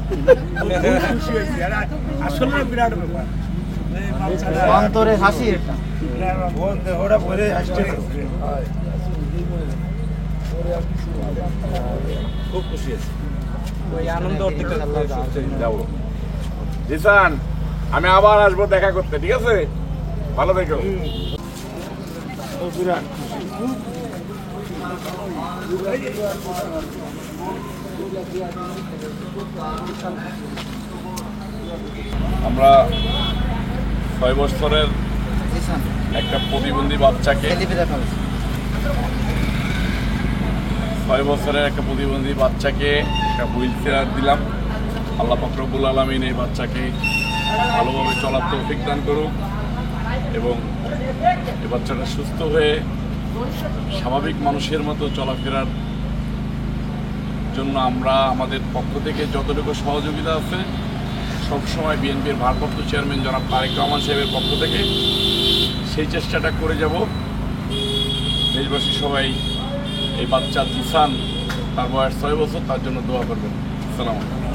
খুশি হয়েছি, আসলে বিরাট ব্যাপার। অন্তরে হাসি এটা। ওরা ভরে আসছে, খুব খুশি আছে। ওই আনন্দ যাবো জিসান, আমি আবার আসবো দেখা করতে, ঠিক আছে? ভালো থেকো। বিরাট আমরা 6 বছরের একটা প্রতিবন্ধী বাচ্চাকে 6 বছরের একটা প্রতিবন্ধী বাচ্চাকে একটা হুইল চেয়ার দিলাম। আল্লাহ পাক রব্বুল আলামিন এই বাচ্চাকে ভালোভাবে চলার তৌফিক দান করুক এবং এই বাচ্চাটা সুস্থ হয়ে স্বাভাবিক মানুষের মতো চলাফেরার জন্য আমরা আমাদের পক্ষ থেকে যতটুকু সহযোগিতা আছে সবসময় বিএনপির ভারপ্রাপ্ত চেয়ারম্যান জনাব তারেক রহমান সাহেবের পক্ষ থেকে সেই চেষ্টাটা করে যাব। দেশবাসী সবাই এই বাচ্চা জিসান, তার বয়স 6 বছর, তার জন্য দোয়া করবেন। আসসালামু আলাইকুম।